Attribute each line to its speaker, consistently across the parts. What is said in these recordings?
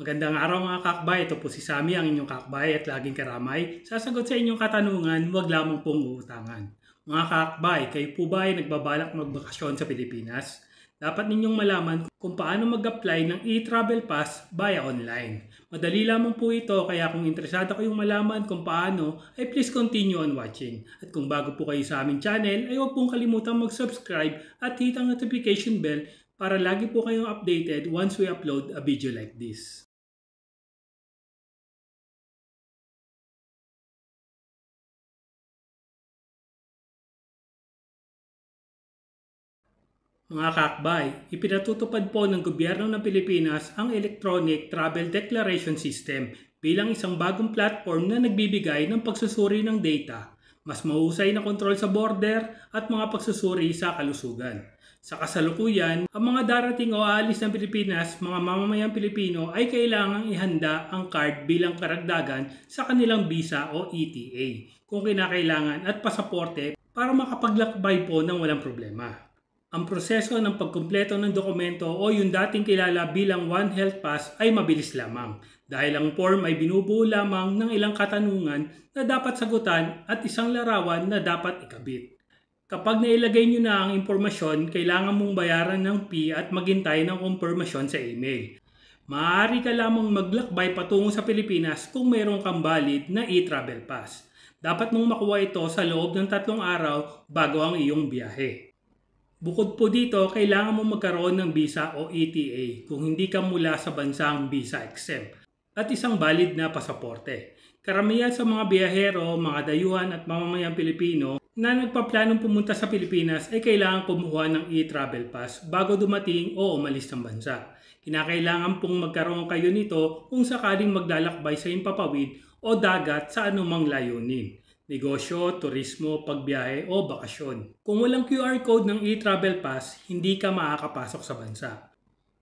Speaker 1: Magandang araw mga kakbay, ito po si Sammy, ang inyong kakbay at laging karamay. Sasagot sa inyong katanungan, huwag lamang pong uutangan. Mga kakbay, kayo po ba ay nagbabalak magbakasyon sa Pilipinas? Dapat ninyong malaman kung paano mag-apply ng e-travel pass via online. Madali lamang po ito, kaya kung interesado kayong malaman kung paano, ay please continue on watching. At kung bago po kayo sa aming channel, ay huwag pong kalimutang mag-subscribe at hit ang notification bell para lagi po kayong updated once we upload a video like this. Mga kakbay, ipinatutupad po ng gobyerno ng Pilipinas ang Electronic Travel Declaration System bilang isang bagong platform na nagbibigay ng pagsusuri ng data, mas mahusay na kontrol sa border at mga pagsusuri sa kalusugan. Sa kasalukuyan, ang mga darating o aalis ng Pilipinas, mga mamamayang Pilipino ay kailangang ihanda ang card bilang karagdagan sa kanilang visa o ETA kung kinakailangan at pasaporte para makapaglakbay po ng walang problema. Ang proseso ng pagkumpleto ng dokumento o yung dating kilala bilang One Health Pass ay mabilis lamang dahil ang form ay binubuo lamang ng ilang katanungan na dapat sagutan at isang larawan na dapat ikabit. Kapag nailagay nyo na ang impormasyon, kailangan mong bayaran ng fee at maghintay ng kumpirmasyon sa email. Maaari ka lamang maglakbay patungo sa Pilipinas kung mayroon kang valid na e-travel pass. Dapat mong makuha ito sa loob ng 3 araw bago ang iyong biyahe. Bukod po dito, kailangan mo magkaroon ng visa o ETA kung hindi ka mula sa bansang visa exempt at isang valid na pasaporte. Karamihan sa mga biyahero, mga dayuhan at mamamayang Pilipino na nagpaplanong pumunta sa Pilipinas ay kailangan kumuha ng e-travel pass bago dumating o umalis ng bansa. Kinakailangan pong magkaroon kayo nito kung sakaling maglalakbay sa himpapawid o dagat sa anumang layunin. Negosyo, turismo, pagbiyahe o bakasyon. Kung walang QR code ng e-travel pass, hindi ka makakapasok sa bansa.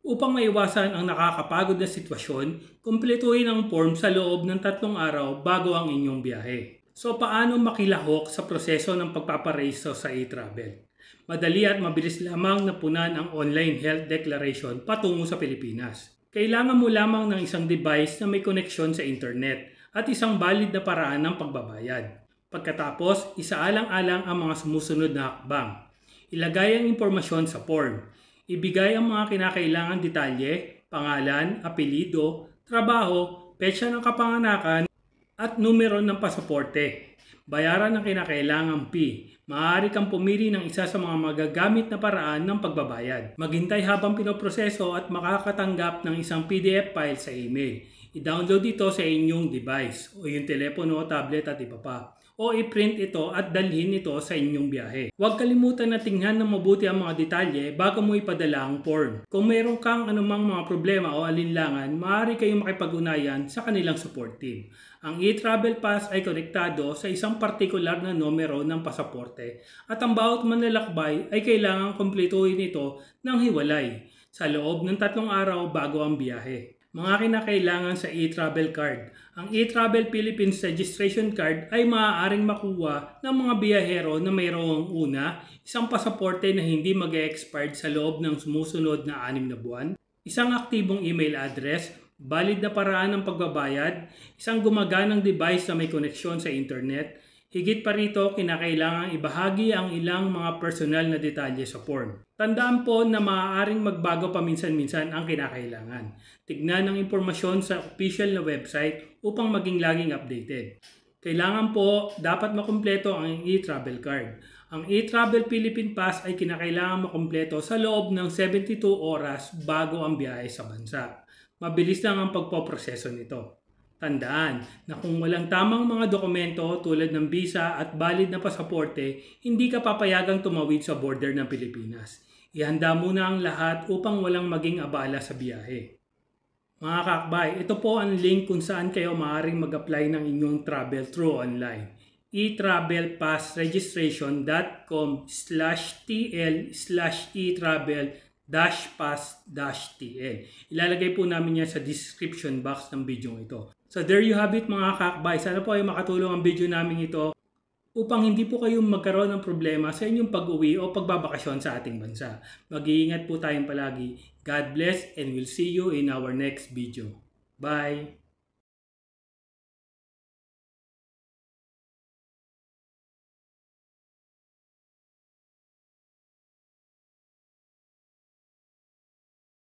Speaker 1: Upang maiwasan ang nakakapagod na sitwasyon, kumpletuhin ang form sa loob ng 3 araw bago ang inyong biyahe. So paano makilahok sa proseso ng pagpaparehisto sa e-travel? Madali at mabilis lamang napunan ang online health declaration patungo sa Pilipinas. Kailangan mo lamang ng isang device na may koneksyon sa internet at isang valid na paraan ng pagbabayad. Pagkatapos, isaalang-alang ang mga sumusunod na hakbang. Ilagay ang impormasyon sa form. Ibigay ang mga kinakailangan detalye, pangalan, apelido, trabaho, petsa ng kapanganakan, at numero ng pasaporte. Bayaran ang kinakailangang fee. Maaari kang pumili ng isa sa mga magagamit na paraan ng pagbabayad. Maghintay habang pinoproseso at makakatanggap ng isang PDF file sa email. I-download ito sa inyong device o yung telepono, tablet at iba pa. O i-print ito at dalhin ito sa inyong biyahe. Huwag kalimutan na tingnan ng mabuti ang mga detalye bago mo ipadala ang form. Kung mayroon kang anumang mga problema o alinlangan, maaari kayong makipag-unayan sa kanilang support team. Ang e-travel pass ay konektado sa isang partikular na numero ng pasaporte at ang bawat manlalakbay ay kailangang kumpletuhin ito ng hiwalay sa loob ng 3 araw bago ang biyahe. Mga kinakailangan sa e-travel card. Ang e-travel Philippines registration card ay maaaring makuha ng mga biyahero na mayroong una, isang pasaporte na hindi mag-e-expired sa loob ng sumusunod na 6 na buwan, isang aktibong email address, valid na paraan ng pagbabayad, isang gumaganang device na may koneksyon sa internet. Higit pa rito, kinakailangang ibahagi ang ilang mga personal na detalye sa form. Tandaan po na maaaring magbago paminsan-minsan ang kinakailangan. Tignan ang impormasyon sa official na website upang maging laging updated. Kailangan po dapat makumpleto ang e-travel card. Ang e-travel Philippine Pass ay kinakailangan makumpleto sa loob ng 72 oras bago ang biyahe sa bansa. Mabilis lang ang pagpoproseso nito. Tandaan na kung walang tamang mga dokumento tulad ng visa at valid na pasaporte, hindi ka papayagang tumawid sa border ng Pilipinas. Ihanda muna ang lahat upang walang maging abala sa biyahe. Mga kakbay, ito po ang link kung saan kayo maaaring mag-apply ng inyong travel through online. etravelpass-registration.com/tl/etravel-pass-tl. Ilalagay po namin yan sa description box ng video ito. So there you have it mga kakbay. Sana po ay makatulong ang video namin ito upang hindi po kayong magkaroon ng problema sa inyong pag-uwi o pagbabakasyon sa ating bansa. Mag-iingat po tayong palagi. God bless and we'll see you in our next video. Bye!